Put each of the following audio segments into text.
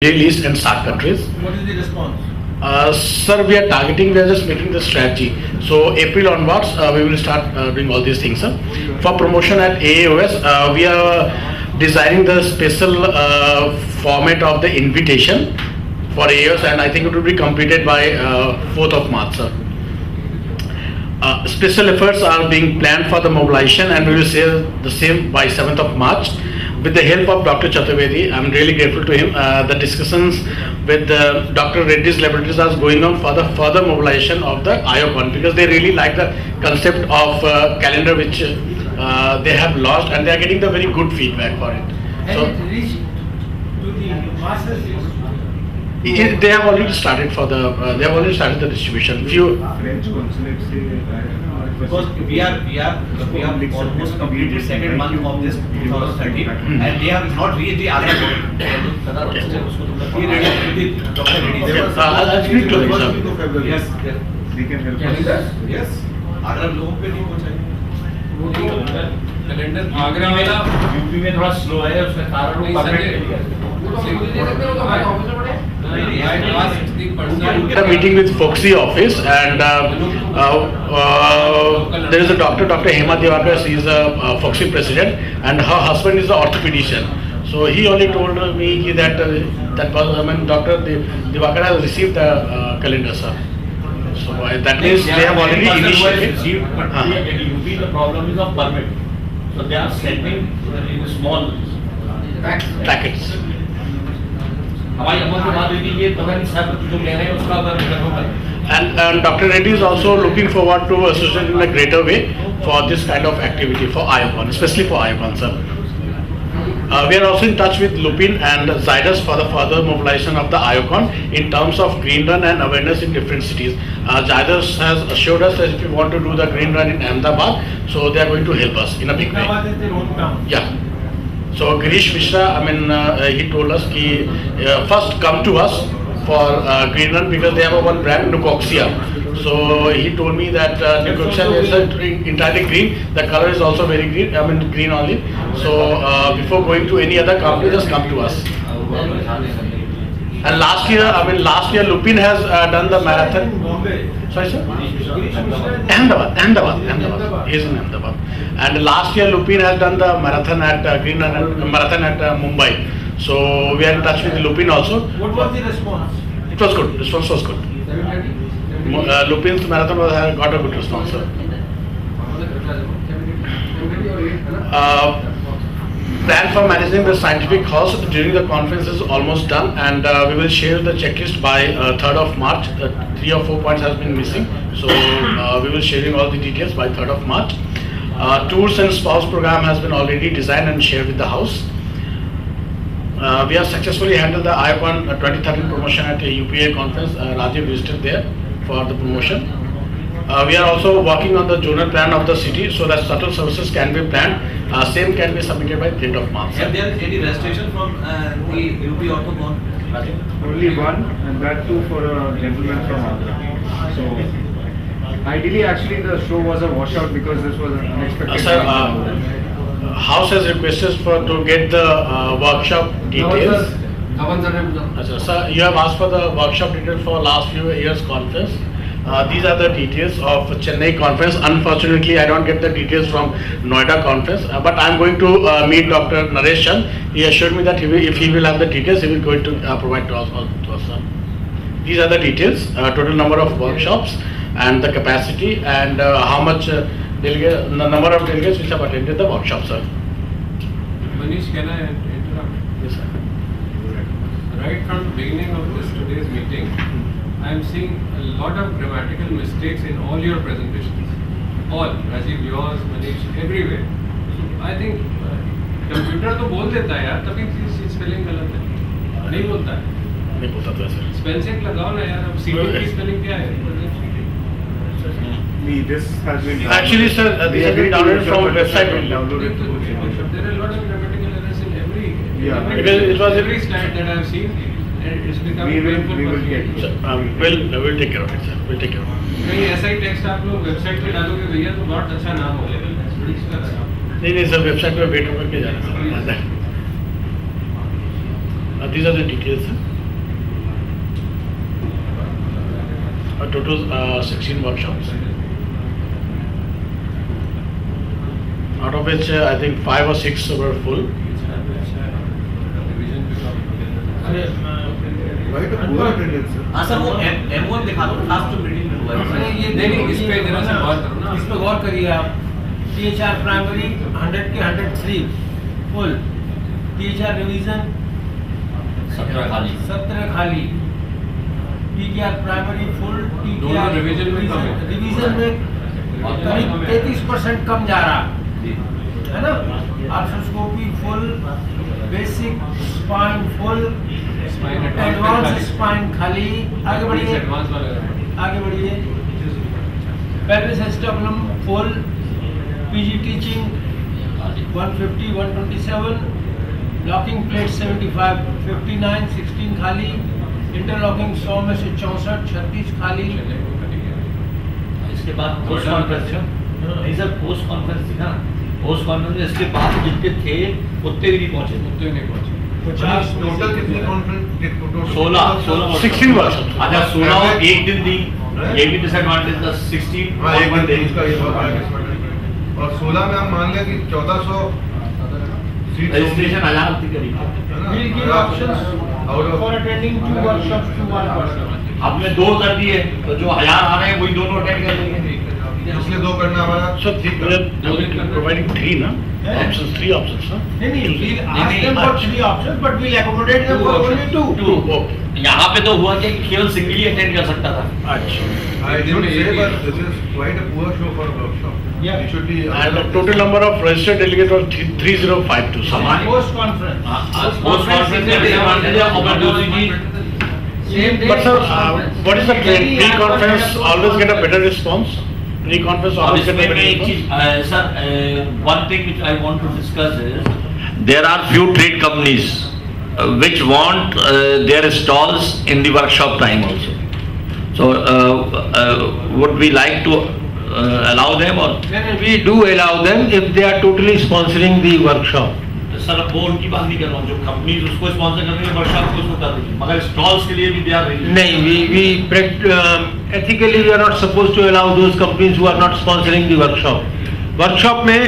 Middle East and SAARC countries. What is the response? Sir, we are targeting, we are just making the strategy. So April onwards, we will start doing all these things, sir. For promotion at AAOS, we are designing the special format of the invitation for AAOS, and I think it will be completed by 4th of March, sir. Special efforts are being planned for the mobilization, and we will say the same by 7th of March. With the help of Dr. Chaturvedi, I'm really grateful to him. The discussions with Dr. Reddy's laboratories are going on for the further mobilization of the IOCON, because they really like the concept of calendar which they have launched, and they are getting the very good feedback for it. So And it reached to the masses. they have already started for the they have already started the distribution. Few French consulate say Because we are almost completed second month of this 2013 and they have not reached the Agra point. He read with Dr. Reddy. I'll speak to him, sir. Yes, they can help us. yes. Agra लोगों पे नहीं पहुंचा। Calendar Agra वाला UP में थोड़ा slow है उसका कारण वो A meeting with Foxy office, and there is a doctor, Dr. Hema Divakar. She is a Foxy president, and her husband is an orthopedician. So he only told me that Dr. Divakar has received the calendar, sir. So that means they have already initiated. But in UP the problem is of permit. So they are sending in small Packets. हमारी अमल के बाद ये पता नहीं सब जो ले रहे हैं उसका अगर And Dr. Reddy is also looking forward to associate in a greater way for this kind of activity for IOCON, especially for IOCON, sir. We are also in touch with Lupin and Zydus for the further mobilization of the IOCON in terms of green run and awareness in different cities. Zydus has assured us that if we want to do the green run in Ahmedabad, so they are going to help us in a big way. Ahmedabad is their hometown. Yeah. So Girish Mishra, he told us that first come to us for green run, because they have one brand, Nucoxia. So he told me that Nucoxia is entirely green. The color is also very green. Green only. So before going to any other company, just come to us. And last year Lupin has done the marathon. Bombay. Sorry, sir? Ahmedabad. He is in Ahmedabad. And last year Lupin has done the marathon at marathon at Mumbai. So we are in touch with Lupin also. What was the response? It was good. Response was good. Lupin's marathon got a good response, sir. Plan for managing the scientific house during the conference is almost done, and we will share the checklist by 3rd of March. 3 or 4 points has been missing, so we will sharing all the details by 3rd of March. Tours and spouse program has been already designed and shared with the house. We have successfully handled the IOCON 2013 promotion at a UPA conference. Rajiv visited there for the promotion. We are also working on the zonal plan of the city so that shuttle services can be planned. Same can be submitted by 3rd of March. Have there any restriction from the UP Orthocon? Only one, and that too for a gentleman from Agra. So ideally, actually, the show was a washout because this was an unexpected. Sir, House has requested to get the workshop details. Sir, you have asked for the workshop details for last few years conference. These are the details of Chennai conference. Unfortunately, I don't get the details from Noida conference, but I am going to meet Dr. Naresh Chand. He assured me that if he will have the details, he will going to provide to us. Sir. These are the details, total number of workshops and the capacity, and how much the number of delegates which have attended the workshop, sir. Manish, can I interrupt? Yes, sir. Right from the beginning of today's meeting, I am seeing a lot of grammatical mistakes in all your presentations. All, Rajiv, yours, Manish, everywhere. So I think computer तो बोल देता है यार, तभी spelling गलत है. नहीं बोलता है. नहीं बोलता तो ऐसे. स्पेल चेक लगाओ ना यार. अब सीटी की स्पेलिंग क्या है? This has been Actually, sir, this has been downloaded from website. There are a lot of grammatical errors in every. Yeah. Because it was every slide that I have seen. It's become We will painful. get. Sir, we'll take care of it, sir. We'll take care of it. कहीं ऐसा ही text आप लोग website पे डालोगे भैया तो बहुत अच्छा नाम हो जाएगा. नहीं सर, वेबसाइट पे वेट करके जाना sir. These are the details, sir. total 16 workshops. Out of which I think 5 or 6 were full. अरे हाँ सर, वो M1 दिखा दो, लास्ट मीटिंग में हुआ है। ये नहीं, इस पे जरा सा गौर करो ना। इस पे गौर करिए आप। THR प्राइमरी 100 के 103 फुल, THR रिवीजन 17 खाली। 17 खाली, THR प्राइमरी फुल, दोनों रिवीजन में कम है। रिवीजन में करीब 33% कम जा रहा है ना। Arthroscopy full, basic spine full, advance spine खाली। आगे बढ़िए, एडवांस वाला आगे बढ़िए। Pelvis acetabulum full, PG teaching 150 127, locking plate 75 59 16 खाली, इंटरलॉकिंग 100 में से 64 36 खाली। इसके बाद पोस्ट कॉन्फ्रेंस नहीं सर, पोस्ट कॉन्फ्रेंस थी ना, पोस्ट कॉन्फ्रेंस में इसके बाद जितने थे उतने भी नहीं पहुंचे। उतने नहीं पहुंचे। 50 टोटल कितनी कॉन्फ्रेंस? 16 16 workshops. अच्छा 16 और एक दिन दी, ये भी डिसएडवांटेज था। 16 हाँ, और एक one day। उसका ये बहुत आगे और 16 में हम मान लें कि 1400 सीट रजिस्ट्रेशन 1000 थी करीब। We'll give options for attending 2 workshops to 1 person. हमने 2 कर दिए, तो जो 1000 आ रहे हैं वही दोनों अटेंड कर लेंगे। इसलिए 2 करना हमारा So we are providing 3 na? Options, 3 options, huh? नहीं, we'll नहीं, ask them for अच्छा। 3 options, but we'll accommodate them for only 2. Okay. यहाँ पे तो हुआ कि केवल सिंगल ही अटेंड कर सकता था। अच्छा. I didn't say, but this is quite a poor show for a workshop. Yeah. It should be. And the total number of registered delegates was 3052. So हमारे Post conference. पोस्ट कॉन्फ्रेंस में disadvantage है और दूसरी चीज Same day. But sir, what is the trend? Pre-conference always get a better response? Pre-conference अब always get a इसमें better मैं एक चीज response? Sir, one thing which I want to discuss is there are few trade companies which want their stalls in the workshop time also. So would we like to allow them or? We do allow them if they are totally sponsoring the workshop. Sir वो उनकी बात नहीं कर रहा हूँ, जो companies उसको sponsor कर रही है वर्कशॉप को उसको कर रही है, मगर स्टॉल्स के लिए भी दे आर रेडी। नहीं, ethically we are not supposed to allow those companies who are not sponsoring the workshop. Workshop में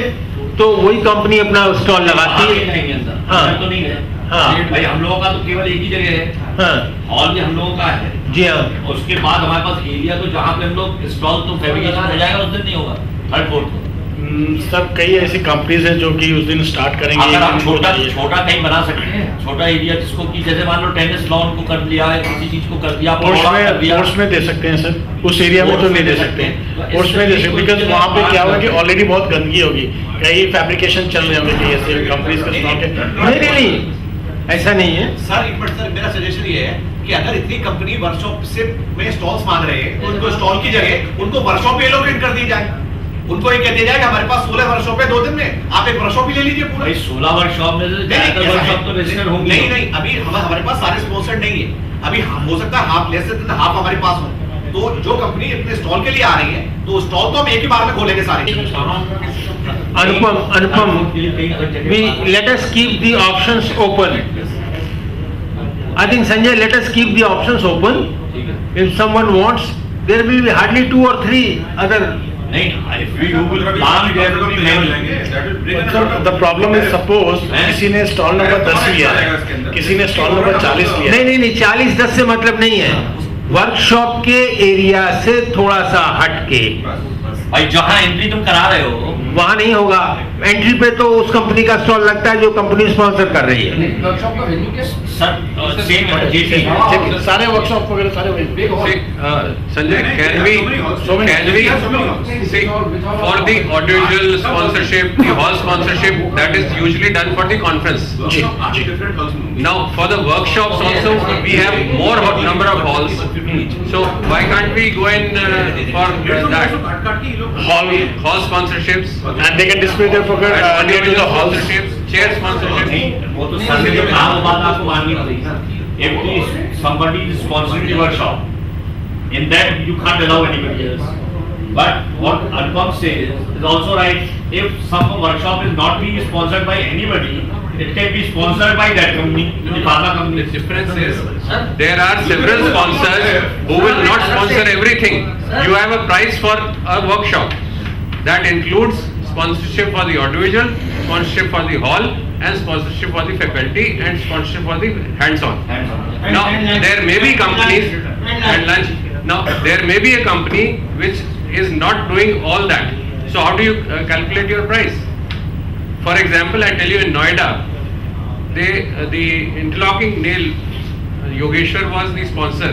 तो वही कंपनी अपना स्टॉल लगाती है। जाएंगे अंदर, हाँ। अंदर तो नहीं है। हाँ। भाई हम लोगों का तो केवल एक ही जगह है, हाँ हॉल भी हम लोगों का है। जी हाँ। उसके बाद हमारे पास एरिया तो जहाँ पे हम लोग स्टॉल तो फैब्रिकेशन हो जाएगा, उस दिन नहीं होगा, थर्ड फोर्थ को। सर कई ऐसी कंपनीज हैं जो कि उस दिन स्टार्ट करेंगे। अगर हम इनको चाहिए। छोटा कहीं बना सकते हैं, छोटा एरिया जिसको कि जैसे मान लो टेनिस लॉन को कर दिया है, किसी चीज को कर दिया, कोर्स पकौड़ा कर दिया। में दे सकते हैं सर, उस एरिया में तो नहीं दे सकते। कोर्स में दे सकते बिकॉज वहाँ पे क्या होगा कि ऑलरेडी बहुत गंदगी होगी, कई फैब्रिकेशन चल रहे होंगे कई ऐसे कंपनीज का स्टॉक है। नहीं, ऐसा नहीं है। सर मेरा सजेशन ये है कि अगर इतनी कंपनी वर्कशॉप से में स्टॉल्स मांग रहे हैं तो उनको स्टॉल की जगह उनको वर्कशॉप एलोकेट कर दी जाए। उनको ये कह दिया जाए कि हमारे पास 16 वर्कशॉप है 2 दिन में, आप एक वर्कशॉप ही ले लीजिए पूरा। भाई 16 वर्कशॉप में वर्कशॉप तो रजिस्टर्ड होंगे। नहीं अभी हमारे पास सारे स्पॉन्सर्ड नहीं है, अभी हो सकता है हाफ ले सकते हैं, हाफ हमारे पास हो। तो जो कंपनी अपने स्टॉल के लिए आ रही है तो स्टॉल तो हम एक ही बार में खोलेंगे सारे। अनुपम, we let us keep the options open. I think Sanjay, let us keep the options open. If someone wants, there will be hardly 2 or 3 other. नहीं, if we will plan there will be many. Sir the problem is suppose किसी ने stall number 10 लिया है, किसी ने stall number 40 लिया है। नहीं 40-10 से मतलब नहीं है। वर्कशॉप के एरिया से थोड़ा सा हट के भाई जहाँ एंट्री तुम करा रहे हो वहाँ नहीं होगा। एंट्री पे तो उस कंपनी का स्टॉल लगता है जो कंपनी स्पॉन्सर कर रही है। वर्कशॉप का वेन्यू क्या? सर सेम सारे वर्कशॉप वगैरह सारे वही। Sanjay, can we see for the audiovisual sponsorship, the hall sponsorship, that is usually done for the conference. Now for the workshops also we have more number of halls. So why can't we go in for that hall sponsorships And they can display their program near to audiovisual the halls. sponsorships, chair sponsorships? वो तो sir जो बात आपको माननी पड़ेगी ना। If somebody is sponsoring the workshop, in that you can't allow anybody else. But what Anupam says is also right. If some workshop is not being sponsored by anybody, It can be sponsored by that company, the pharma company. The difference is, there are several sponsors who will not sponsor everything. You have a price for a workshop that includes sponsorship for the audiovisual, sponsorship for the hall, and sponsorship for the faculty, and sponsorship for the hands-on. Now, there may be companies and lunch. Now, there may be a company which is not doing all that. So, how do you calculate your price? For example, I tell you in Noida, the interlocking nail, Yogeshwar was the sponsor.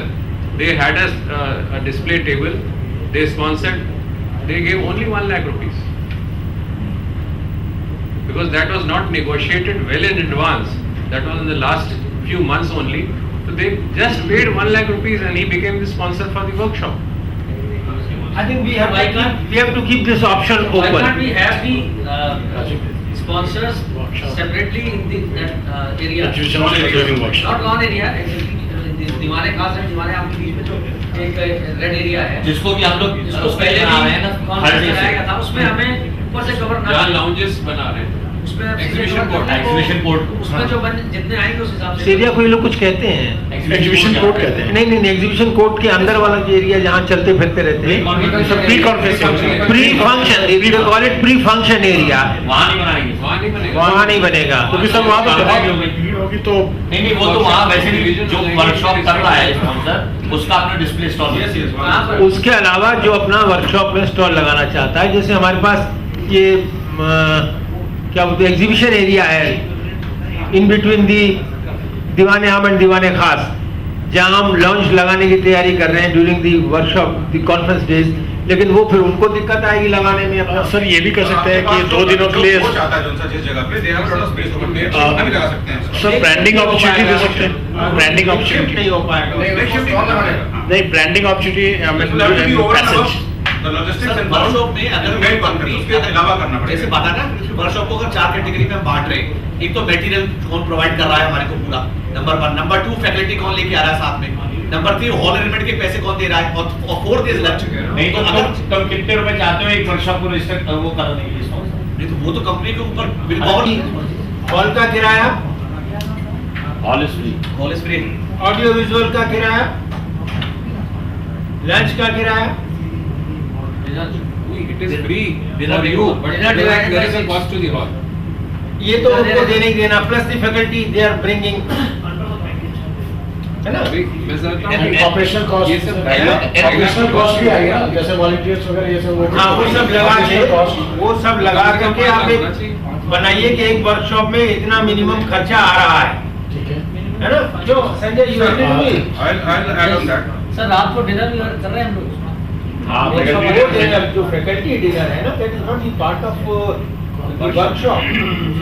They had a display table. They sponsored. They gave only 1 lakh rupees. Because that was not negotiated well in advance. That was in the last few months only. So they just paid 1 lakh rupees and he became the sponsor for the workshop. I think we have to keep this option Why can't open. we have the sponsors separately in that area? Not one area, दीवाने खास है, दीवाने आपके बीच में जो एक red area है, जिसको भी हम लोग जिसको पहले भी कॉन्फ्रेंस कराया था, उसमें हमें ऊपर से कवर ना, जहाँ लाउंजेस बना रहे हैं, उसमें एग्जीबिशन कोर्ट, उसमें जो जितने आएंगे उस हिसाब इस से एरिया को ये लोग कुछ कहते हैं, एग्जीबिशन कोर्ट कहते हैं। नहीं, एग्जीबिशन कोर्ट के अंदर वाला जो एरिया जहाँ चलते फिरते रहते हैं, pre conference, pre function, we call it pre function area, वहाँ नहीं बनाएंगे, वहाँ नहीं बनेगा। वहाँ नहीं बनेगा। क्योंकि सर वहाँ पे बहुत भीड़ होगी तो नहीं वो तो वहाँ वैसे भी जो वर्कशॉप कर रहा है स्पॉन्सर, उसका अपना डिस्प्ले स्टॉल, उसके अलावा जो अपना वर्कशॉप में स्टॉल लगाना चाहता है, जैसे हमारे पास ये क्या बोलते हैं एग्जीबिशन एरिया है इन बिटवीन दी दीवाने आम एंड दीवाने खास, जहां हम लॉन्च लगाने की तैयारी कर रहे हैं during the workshop the conference days, लेकिन वो फिर उनको दिक्कत आएगी लगाने में अपना। सर ये भी कर सकते हैं कि 2 दिनों के लिए सर ब्रांडिंग अपॉर्चुनिटी दे सकते हैं, ब्रांडिंग अपॉर्चुनिटी नहीं हो पाएगा। नहीं, ब्रांडिंग अपॉर्चुनिटी वर्कशॉप में अगर मैं कंपनी जैसे बता ना, वर्कशॉप को अगर 4 कैटेगरी में हम बांट रहे हैं, एक तो मटेरियल कौन प्रोवाइड कर रहा है हमारे को पूरा, नंबर 1, नंबर 2 फैकल्टी कौन लेके आ रहा है साथ में, नंबर 3 हॉल अरेंजमेंट के पैसे कौन दे रहा है, और 4th इज लंच। नहीं तो अगर तुम कितने रुपए चाहते हो एक वर्कशॉप को रजिस्टर वो करा देंगे स्पॉन्सर, नहीं तो वो तो कंपनी के ऊपर बिल हॉल का किराया, all is free, hall is free, audio visual का किराया, लंच का किराया, It is free for you, but there is a cost to the hall. ये तो उनको देने ही देना, plus the faculty they are bringing, है ना? ऑपरेशनल कॉस्ट, ये सब ऑपरेशनल कॉस्ट भी आएगा, जैसे वॉलंटियर्स वगैरह ये सब, हाँ वो सब लगा के, वो सब लगा करके आप एक बनाइए कि एक वर्कशॉप में इतना मिनिमम खर्चा आ रहा है, ठीक है ना? जो संजय यू एग्री सर रात को डिनर भी कर रहे हैं हम लोग, जो फैकल्टी डिनर है ना, that is not the part of the workshop,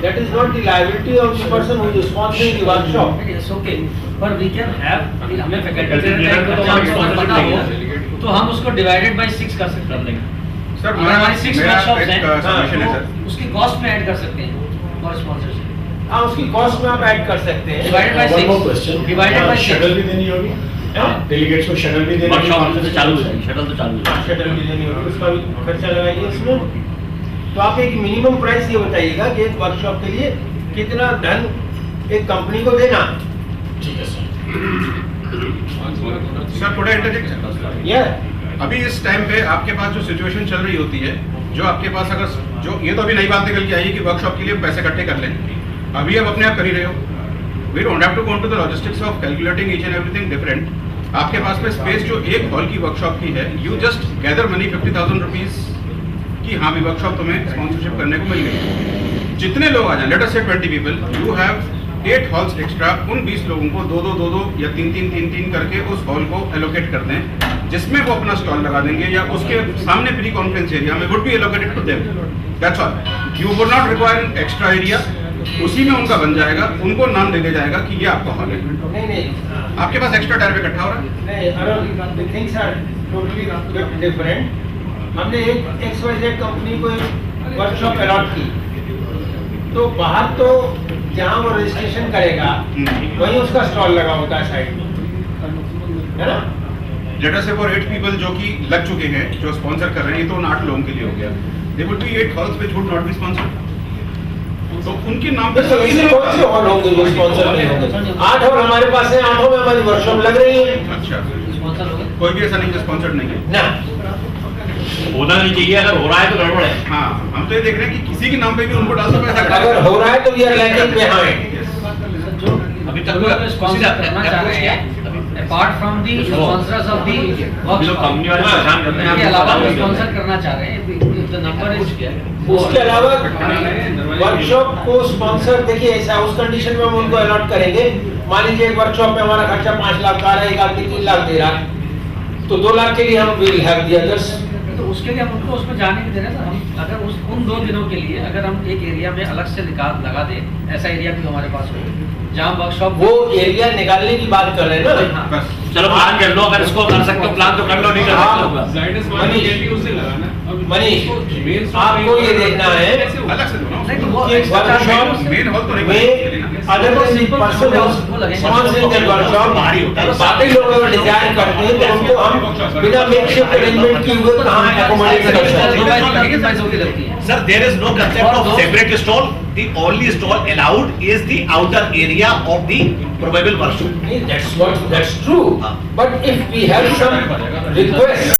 that is not the liability of the person who is sponsoring the workshop. It's okay, पर वी कैन हैव, हमें फैकल्टी पता हो तो हम उसको डिवाइडेड बाय 6 कर सकते हैं। सर हमारे 6 वर्कशॉप्स हैं, सजेशन है सर, उसकी कॉस्ट में ऐड कर सकते हैं फॉर स्पॉन्सरशिप। हाँ, उसकी कॉस्ट में आप ऐड कर सकते हैं, divided by 6, divided by 6। Shuttle भी देनी होगी, डेलीगेट्स को शटल भी देनी होगी, वर्कशॉप से चालू है, शटल तो चालू है, शटल भी देनी होगी, उसका भी खर्चा लगाइए इसमें। तो आप एक मिनिमम प्राइस ये बताइएगा कि एक वर्कशॉप के लिए कितना धन एक कंपनी को देना। ठीक है सर। सर थोड़ा इंटरजेक्ट, ये अभी इस टाइम पे आपके पास जो सिचुएशन चल रही होती है, जो आपके पास अगर जो ये तो अभी नई बात निकल के आई कि वर्कशॉप के लिए पैसे इकट्ठे कर लें, अभी आप अपने आप कर ही रहे हो, we don't have to go to the logistics of calculating each and everything different. आपके पास में स्पेस जो एक हॉल की वर्कशॉप की है, you just gather money 50,000 rupees कि हाँ भी वर्कशॉप तुम्हें स्पॉन्सरशिप करने को मिल गई। जितने लोग आ जाए, लेट अस से 20 people, you have 8 halls extra, उन 20 लोगों को 2-2 या 3-3 करके उस हॉल को एलोकेट कर दें, जिसमें वो अपना स्टॉल लगा देंगे या उसके सामने प्री कॉन्फ्रेंस एरिया में would be allocated to them, that's all. You would not require extra area, उसी में उनका बन जाएगा, उनको नाम दे दिया जाएगा कि ये आपका हॉल है। नहीं, आपके पास एक्स्ट्रा टायर पे इकट्ठा हो रहा है, नहीं, Arun, the things are totally different. हमने एक XYZ कंपनी को एक वर्कशॉप अलॉट की, तो बाहर तो जहाँ वो रजिस्ट्रेशन करेगा वहीं उसका स्टॉल लगा होता है साइड में, है ना? लेट अस से फॉर 8 पीपल जो कि लग चुके हैं, जो स्पॉन्सर कर रहे हैं, ये तो उन 8 लोगों के लिए हो गया। They would be 8 halls which would not be sponsored. तो उनके नाम पे तो ऐसे कौन से हॉल होंगे जो स्पॉन्सर नहीं होंगे? 8 हॉल हमारे पास है, 8 में हमारी वर्कशॉप लग रही है अच्छा, स्पॉन्सर हो गए। कोई भी ऐसा नहीं जो स्पॉन्सर्ड नहीं है। ना। होना नहीं चाहिए, अगर हो रहा है तो गड़बड़ है। हाँ, हम तो ये देख रहे हैं कि किसी के नाम पे भी उनको डाल दो पैसा। अगर हो रहा है तो वी आर लैगिंग बिहाइंड। अभी तक लोग स्पॉन्सर करना चाह रहे हैं apart from the sponsors of the company वाले परेशान करते हैं। के अलावा वो स्पॉन्सर करना चाह रहे हैं, द नंबर इज उसके अलावा वर्कशॉप को स्पॉन्सर देखिए ऐसा उस कंडीशन में हम उनको अलॉट करेंगे। मान लीजिए एक वर्कशॉप में हमारा खर्चा 5 लाख का आ रहा है, एक आदमी 3 लाख दे रहा है, तो 2 लाख के लिए हम विल हैव द अदर्स। तो उसके लिए हम उनको उसमें जाने नहीं दे रहे हैं। हम अगर उन 2 दिनों के लिए अगर हम एक एरिया में अलग से निकाल लगा दें, ऐसा एरिया भी हमारे पास हो जहाँ वर्कशॉप वो एरिया निकालने की बात कर रहे हैं ना। बस चलो प्लान कर लो, अगर इसको कर सकते हो प्लान तो कर लो, नहीं कर सकते हो। मनीष, आपको ये देखना है अलग से दो ना। नहीं तो वो वर्कशॉप मेन हॉल तो नहीं में other person sponsoring the workshop, भारी होता है। बाकी लोग अगर डिजाइन करते हैं तो उनको हम बिना मेकशिफ्ट अरेंजमेंट की हुए कहाँ एकोमोडेट कर सकते हैं। Sir, there is no concept of separate stall. The only stall allowed is the outer area of the probable workshop. That's true. But if we have some request